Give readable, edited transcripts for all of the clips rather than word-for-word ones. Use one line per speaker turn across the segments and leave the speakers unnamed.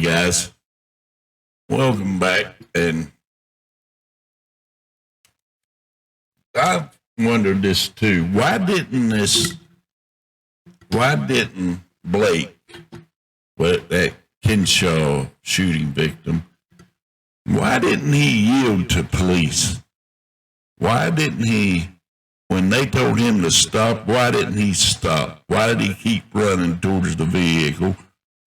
guys. Welcome back. And I've wondered this too. Why didn't Blake, that Kinshaw shooting victim, why didn't he yield to police? Why didn't he, when they told him to stop, why didn't he stop? Why did he keep running towards the vehicle?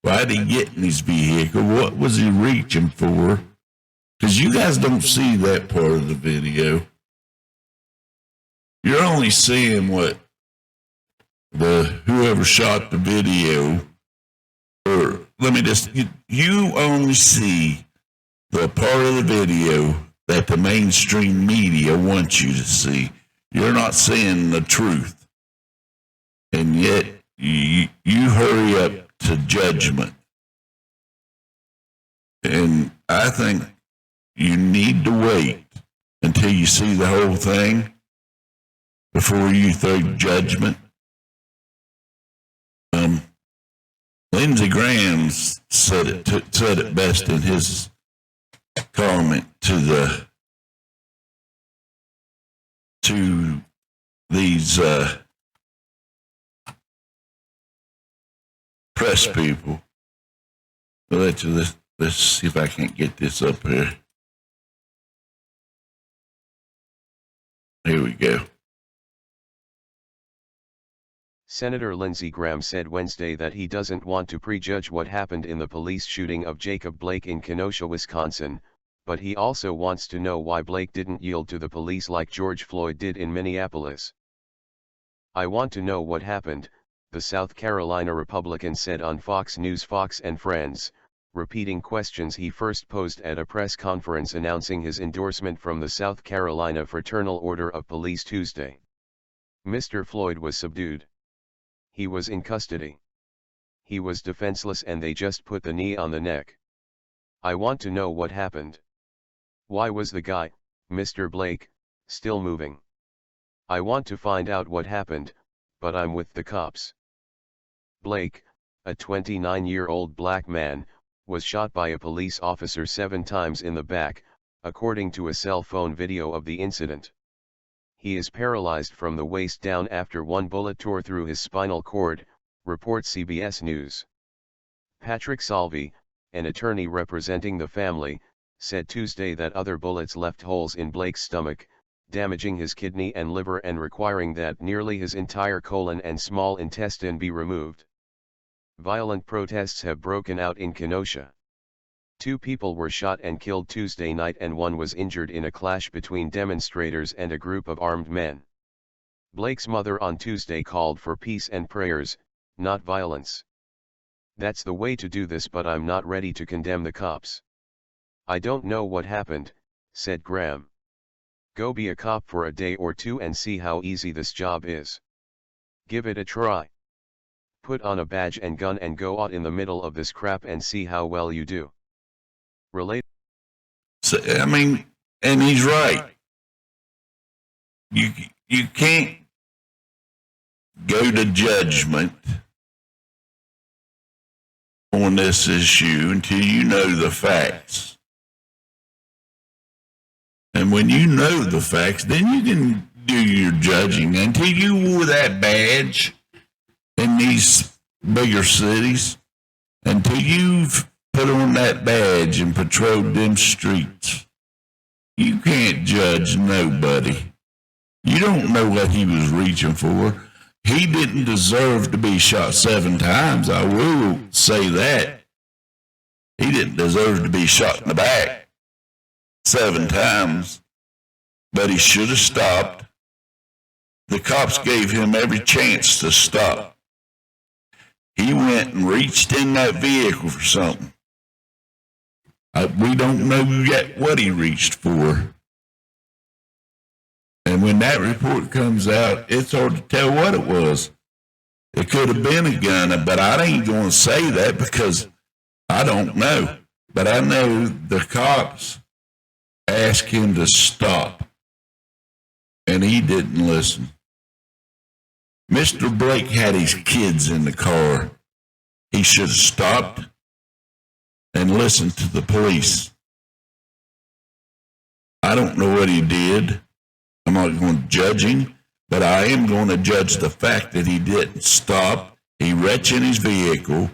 Why did he get in his vehicle? What was he reaching for? Because you guys don't see that part of the video. You're only seeing what whoever shot the video, or you only see the part of the video that the mainstream media wants you to see. You're not seeing the truth. And yet, you hurry up to judgment. And I think you need to wait until you see the whole thing before you throw judgment. Lindsey Graham said it best in his comment to these press people. Let's see if I can't get this up here. Here we go.
Senator Lindsey Graham said Wednesday that he doesn't want to prejudge what happened in the police shooting of Jacob Blake in Kenosha, Wisconsin, but he also wants to know why Blake didn't yield to the police like George Floyd did in Minneapolis. "I want to know what happened," the South Carolina Republican said on Fox News Fox and Friends, repeating questions he first posed at a press conference announcing his endorsement from the South Carolina Fraternal Order of Police Tuesday. "Mr. Floyd was subdued. He was in custody. He was defenseless and they just put the knee on the neck. I want to know what happened. Why was the guy, Mr. Blake, still moving? I want to find out what happened, but I'm with the cops." Blake, a 29-year-old black man, was shot by a police officer 7 times in the back, according to a cell phone video of the incident. He is paralyzed from the waist down after one bullet tore through his spinal cord, reports CBS News. Patrick Salvi, an attorney representing the family, said Tuesday that other bullets left holes in Blake's stomach, damaging his kidney and liver and requiring that nearly his entire colon and small intestine be removed. Violent protests have broken out in Kenosha. 2 people were shot and killed Tuesday night and 1 was injured in a clash between demonstrators and a group of armed men. Blake's mother on Tuesday called for peace and prayers, not violence. "That's the way to do this, but I'm not ready to condemn the cops. I don't know what happened," said Graham. "Go be a cop for a day or 2 and see how easy this job is. Give it a try. Put on a badge and gun and go out in the middle of this crap and see how well you do."
So, and he's right. You can't go to judgment on this issue until you know the facts. And when you know the facts, then you can do your judging. Until you wore that badge in these bigger cities, until you've put on that badge and patrolled them streets, you can't judge nobody. You don't know what he was reaching for. He didn't deserve to be shot 7 times. I will say that. He didn't deserve to be shot in the back 7 times, but he should have stopped. The cops gave him every chance to stop. He went and reached in that vehicle for something. We don't know yet what he reached for. And when that report comes out, it's hard to tell what it was. It could have been a gun, but I ain't going to say that because I don't know. But I know the cops asked him to stop, and he didn't listen. Mr. Blake had his kids in the car. He should have stopped. and listen to the police. I don't know what he did. I'm not going to judge him, but I am going to judge the fact that he didn't stop. He reached in his vehicle.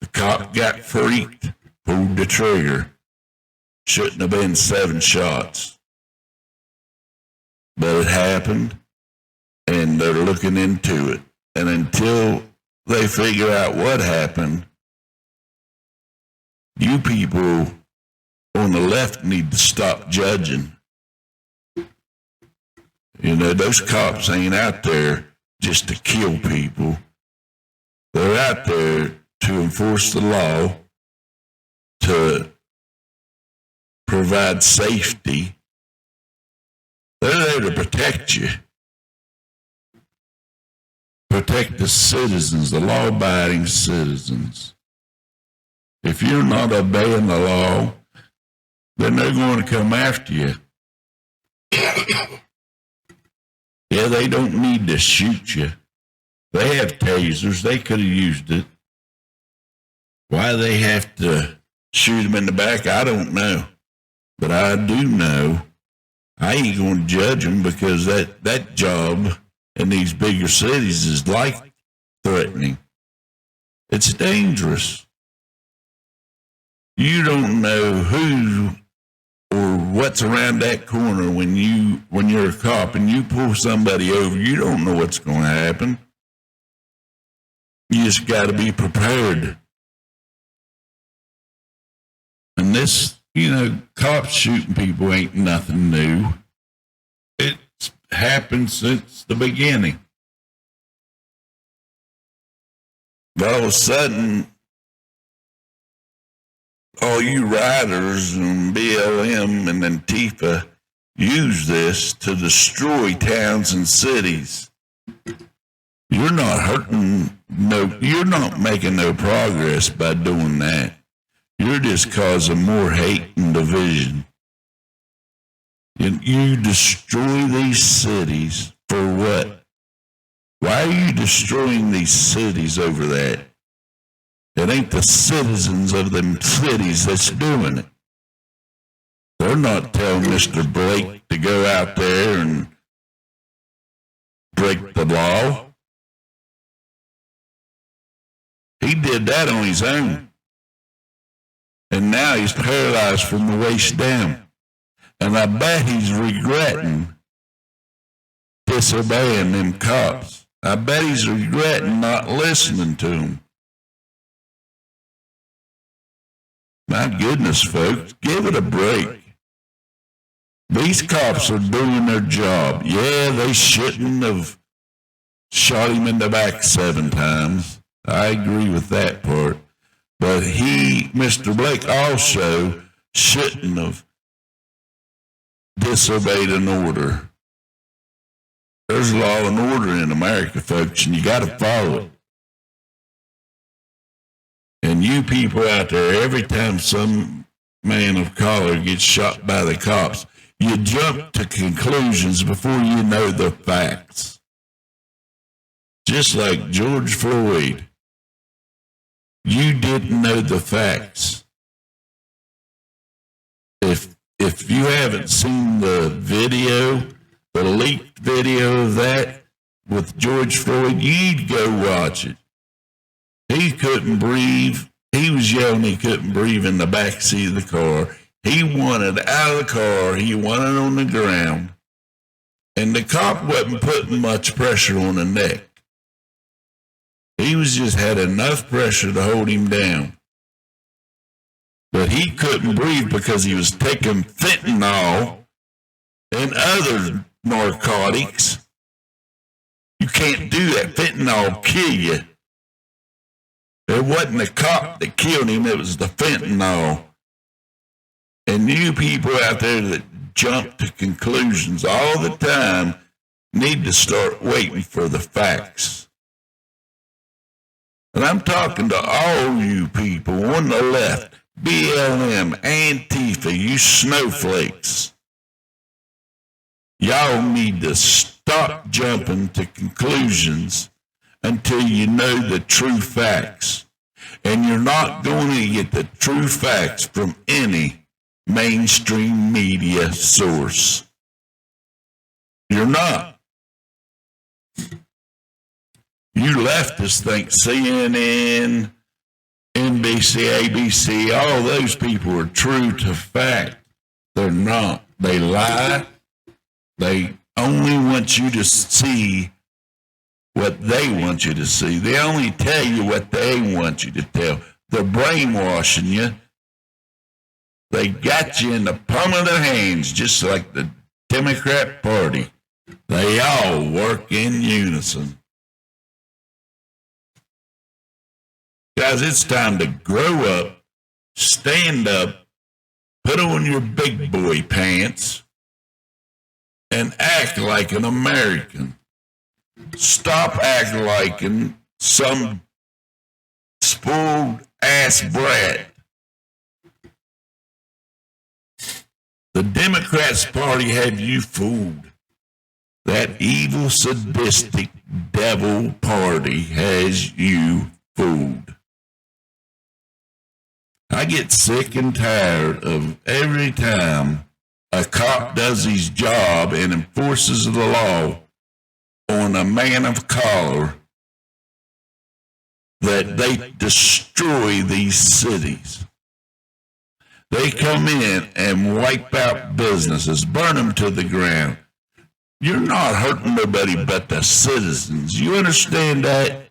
The cop got freaked, pulled the trigger. Shouldn't have been 7 shots. But it happened, and they're looking into it. And until they figure out what happened, you people on the left need to stop judging. You know, those cops ain't out there just to kill people. They're out there to enforce the law, to provide safety. They're there to protect you. Protect the citizens, the law-abiding citizens. If you're not obeying the law, then they're going to come after you. Yeah, they don't need to shoot you. They have tasers. They could have used it. Why they have to shoot them in the back, I don't know. But I do know I ain't going to judge them because that job in these bigger cities is life-threatening. It's dangerous. You don't know who or what's around that corner when you're a cop and you pull somebody over. You don't know what's going to happen. You just got to be prepared. And this, cops shooting people ain't nothing new. It's happened since the beginning. But all of a sudden, all you riders and BLM and Antifa use this to destroy towns and cities. You're not you're not making no progress by doing that. You're just causing more hate and division. You destroy these cities for what? Why are you destroying these cities over that? It ain't the citizens of them cities that's doing it. They're not telling Mr. Blake to go out there and break the law. He did that on his own. And now he's paralyzed from the waist down. And I bet he's regretting disobeying them cops. I bet he's regretting not listening to them. My goodness, folks, give it a break. These cops are doing their job. Yeah, they shouldn't have shot him in the back 7 times. I agree with that part. But Mr. Blake, also shouldn't have disobeyed an order. There's law and order in America, folks, and you got to follow it. And you people out there, every time some man of color gets shot by the cops, you jump to conclusions before you know the facts. Just like George Floyd. You didn't know the facts. If you haven't seen the video, the leaked video of that with George Floyd, you'd go watch it. He couldn't breathe. He was yelling he couldn't breathe in the back seat of the car. He wanted out of the car. He wanted on the ground. And the cop wasn't putting much pressure on the neck. He was just had enough pressure to hold him down. But he couldn't breathe because he was taking fentanyl and other narcotics. You can't do that. Fentanyl will kill you. It wasn't the cop that killed him, it was the fentanyl. And you people out there that jump to conclusions all the time need to start waiting for the facts. And I'm talking to all you people on the left, BLM, Antifa, you snowflakes. Y'all need to stop jumping to conclusions until you know the true facts. And you're not going to get the true facts from any mainstream media source. You're not. You leftists think CNN, NBC, ABC, all those people are true to fact. They're not. They lie. They only want you to see what they want you to see. They only tell you what they want you to tell. They're brainwashing you. They got you in the palm of their hands, just like the Democrat Party. They all work in unison. Guys, it's time to grow up, stand up, put on your big boy pants, and act like an American. Stop acting like some spoiled ass brat. The Democrats Party have you fooled. That evil, sadistic devil party has you fooled. I get sick and tired of every time a cop does his job and enforces the law on a man of color that they destroy these cities. They come in and wipe out businesses, burn them to the ground. You're not hurting nobody but the citizens. You understand that?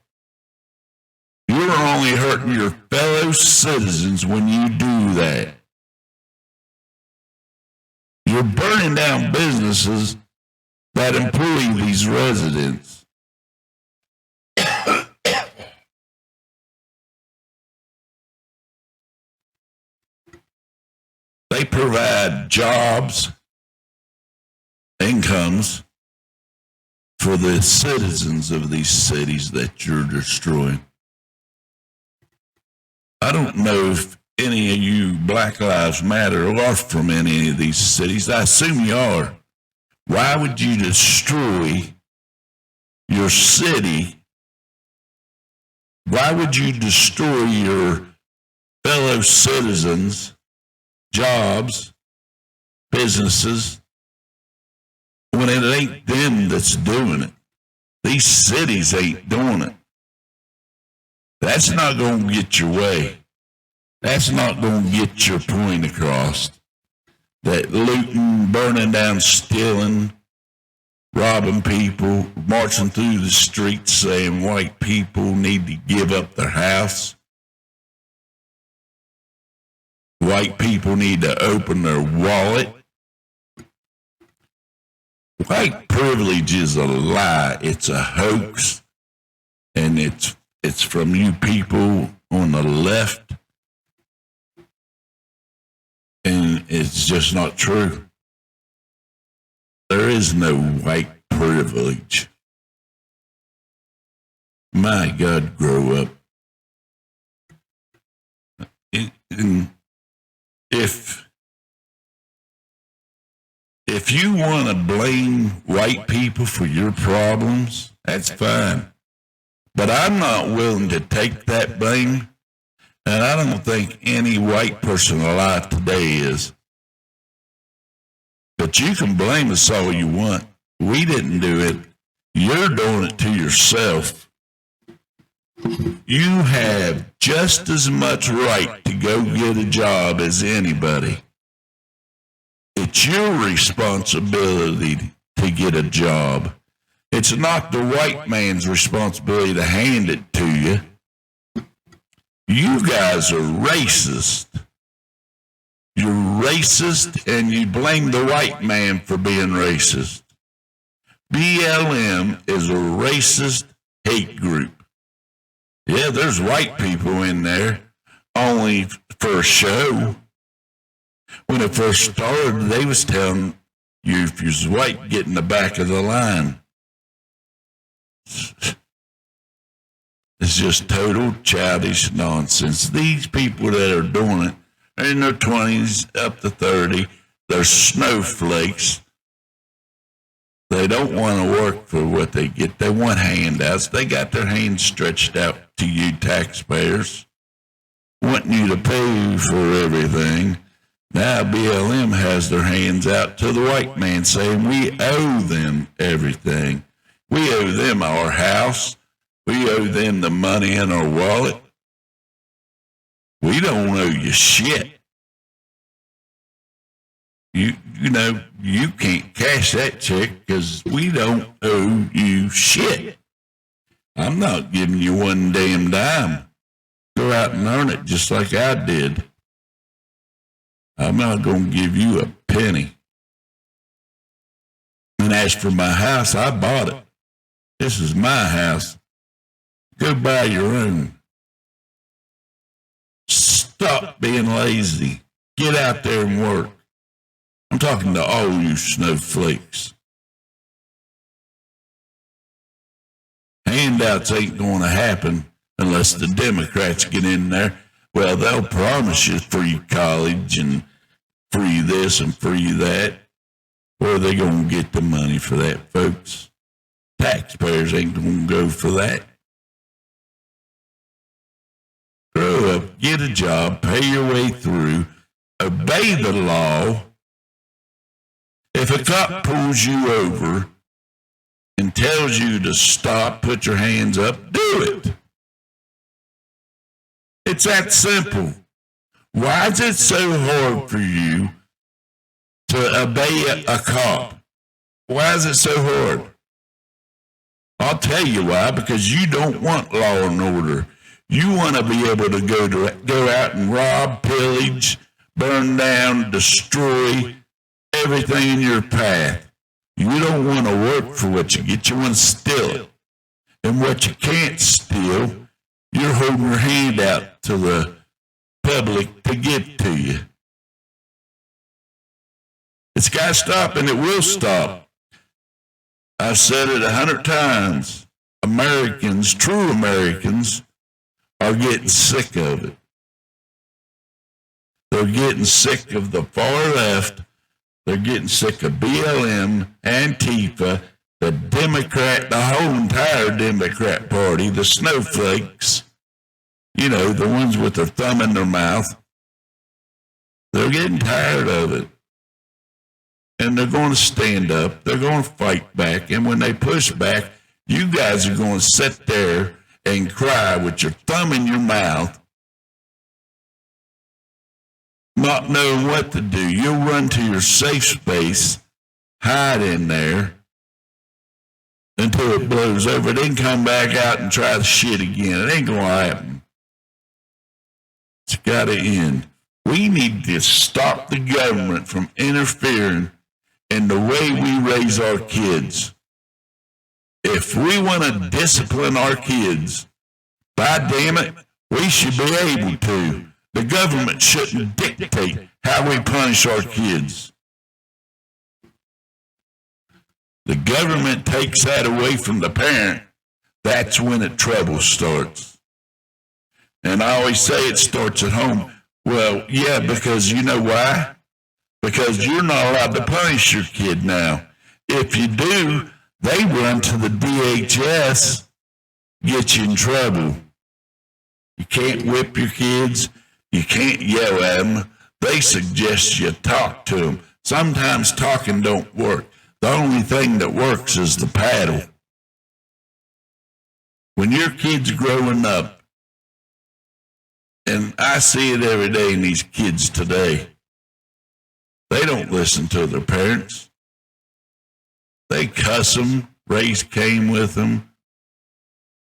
You're only hurting your fellow citizens when you do that. You're burning down businesses that employ these residents. They provide jobs, incomes for the citizens of these cities that you're destroying. I don't know if any of you Black Lives Matter are from any of these cities. I assume you are. Why would you destroy your city? Why would you destroy your fellow citizens, jobs, businesses, when it ain't them that's doing it? These cities ain't doing it. That's not going to get your way. That's not going to get your point across. That looting, burning down, stealing, robbing people, marching through the streets saying white people need to give up their house. White people need to open their wallet. White privilege is a lie. It's a hoax. And it's from you people on the left. And it's just not true. There is no white privilege. My God, grow up. And if you want to blame white people for your problems, that's fine. But I'm not willing to take that blame, and I don't think any white person alive today is. But you can blame us all you want. We didn't do it. You're doing it to yourself. You have just as much right to go get a job as anybody. It's your responsibility to get a job. It's not the white man's responsibility to hand it to you. You guys are racist. You're racist and you blame the white man for being racist. BLM is a racist hate group. Yeah, there's white people in there, only for a show. When it first started, they was telling you if you're white, get in the back of the line. It's just total childish nonsense. These people that are doing it are in their 20s up to 30. They're snowflakes. They don't want to work for what they get. They want handouts. They got their hands stretched out to you taxpayers. wanting you to pay for everything. Now BLM has their hands out to the white man saying we owe them everything. We owe them our house. We owe them the money in our wallet. We don't owe you shit. You know, you can't cash that check because we don't owe you shit. I'm not giving you one damn dime. Go out and earn it just like I did. I'm not going to give you a penny. And as for my house, I bought it. This is my house. Go buy your own. Stop being lazy. Get out there and work. I'm talking to all you snowflakes. Handouts ain't going to happen unless the Democrats get in there. Well, they'll promise you free college and free this and free that. Where are they going to get the money for that, folks? Taxpayers ain't going to go for that. Grow up, get a job, pay your way through, obey the law. If a cop pulls you over and tells you to stop, put your hands up, do it. It's that simple. Why is it so hard for you to obey a cop? Why is it so hard? I'll tell you why, because you don't want law and order. You want to be able to go out and rob, pillage, burn down, destroy everything in your path. You don't want to work for what you get. You want to steal it. And what you can't steal, you're holding your hand out to the public to get to you. It's got to stop, and it will stop. I've said it 100 times. Americans, true Americans, are getting sick of it. They're getting sick of the far left. They're getting sick of BLM, Antifa, the Democrat, the whole entire Democrat Party, the snowflakes, you know, the ones with their thumb in their mouth. They're getting tired of it. And they're going to stand up. They're going to fight back. And when they push back, you guys are going to sit there and cry with your thumb in your mouth, not knowing what to do. You'll run to your safe space, hide in there until it blows over. Then come back out and try the shit again. It ain't going to happen. It's got to end. We need to stop the government from interfering in the way we raise our kids. If we want to discipline our kids, by damn it, we should be able to. The government shouldn't dictate how we punish our kids. The government takes that away from the parent. That's when the trouble starts. And I always say it starts at home. Well, yeah, because you know why? Because you're not allowed to punish your kid now. If you do, they run to the DHS, get you in trouble. You can't whip your kids. You can't yell at them. They suggest you talk to them. Sometimes talking don't work. The only thing that works is the paddle. When your kid's growing up, and I see it every day in these kids today, they don't listen to their parents. They cuss them, raise Cain with them.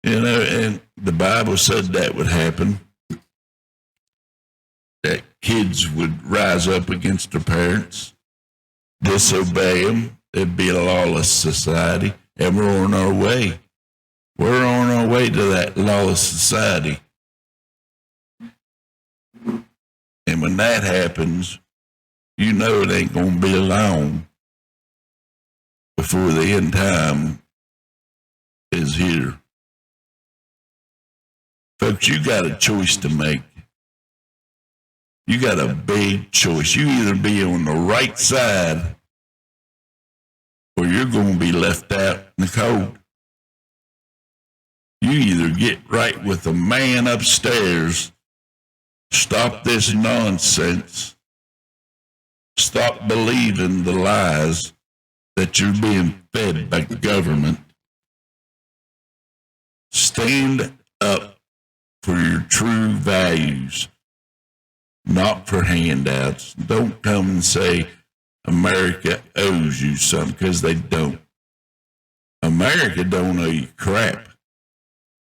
You know, and the Bible said that would happen. That kids would rise up against their parents, disobey them. It'd be a lawless society, and we're on our way. We're on our way to that lawless society. And when that happens, you know it ain't going to be long before the end time is here. Folks, you got a choice to make. You got a big choice. You either be on the right side or you're going to be left out in the cold. You either get right with the man upstairs Stop this nonsense. Stop believing the lies that you're being fed by government. Stand up for your true values, not for handouts. Don't come and say America owes you something, because they don't. America don't owe you crap.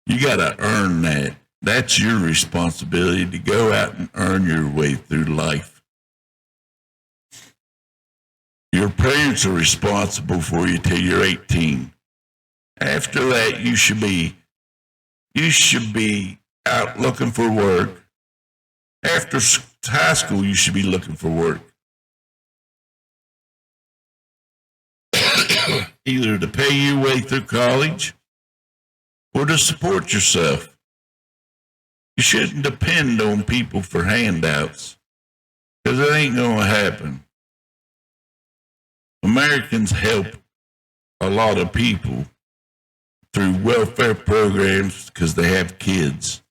You got to earn that. That's your responsibility, to go out and earn your way through life. Your parents are responsible for you till you're 18. After that, you should be out looking for work. After high school, you should be looking for work. Either to pay your way through college or to support yourself. You shouldn't depend on people for handouts, because it ain't going to happen. Americans help a lot of people through welfare programs because they have kids.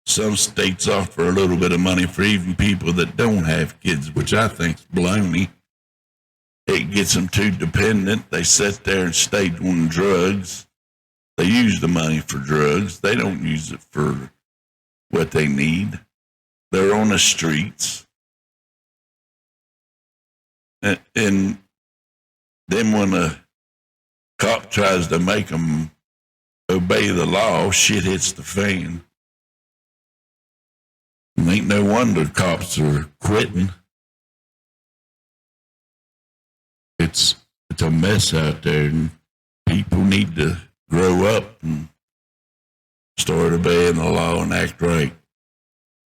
Some states offer a little bit of money for even people that don't have kids, which I think is baloney. It gets them too dependent. They sit there and stay doing drugs. They use the money for drugs. They don't use it for what they need. They're on the streets. And then when a cop tries to make them obey the law, shit hits the fan. It ain't no wonder cops are quitting. It's a mess out there, and people need to grow up and start obeying the law and act right.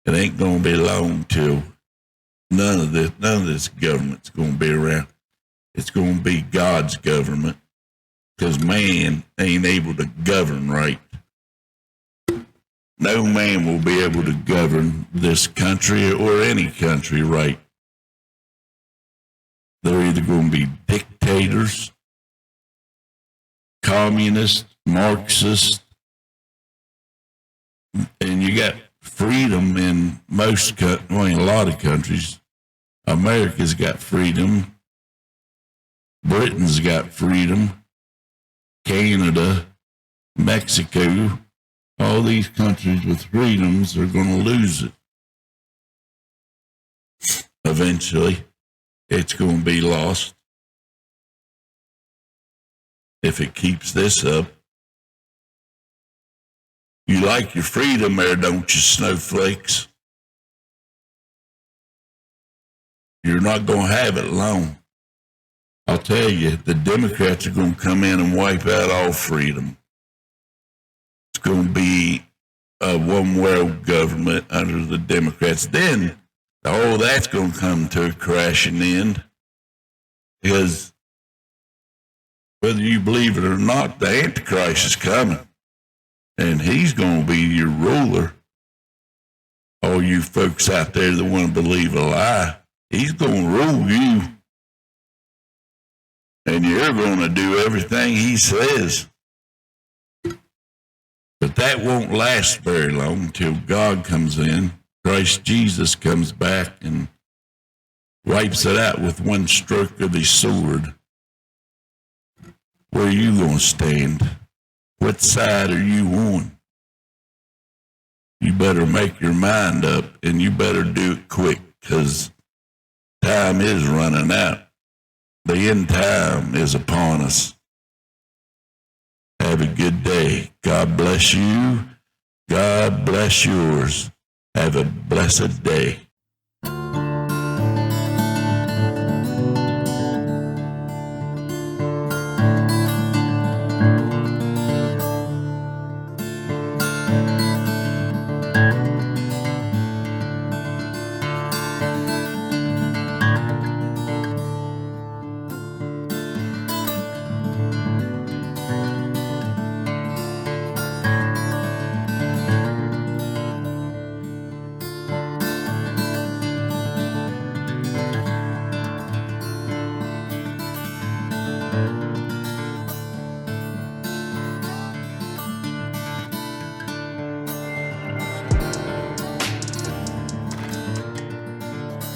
It ain't gonna be long till none of this government's gonna be around. It's gonna be God's government, because man ain't able to govern right. No man will be able to govern this country or any country right. They're either going to be dictators, communists, Marxists, and you got freedom in a lot of countries. America's got freedom. Britain's got freedom. Canada, Mexico, all these countries with freedoms are going to lose it. Eventually, it's going to be lost if it keeps this up. You like your freedom there, don't you, snowflakes? You're not going to have it long. I'll tell you, the Democrats are going to come in and wipe out all freedom. It's going to be a one-world government under the Democrats. Then all that's going to come to a crashing end, because whether you believe it or not, the Antichrist is coming, and he's going to be your ruler. All you folks out there that want to believe a lie, he's going to rule you, and you're going to do everything he says. But that won't last very long until God comes in. Christ Jesus comes back and wipes it out with one stroke of his sword. Where are you going to stand? What side are you on? You better make your mind up, and you better do it quick, because time is running out. The end time is upon us. Have a good day. God bless you. God bless yours. Have a blessed day.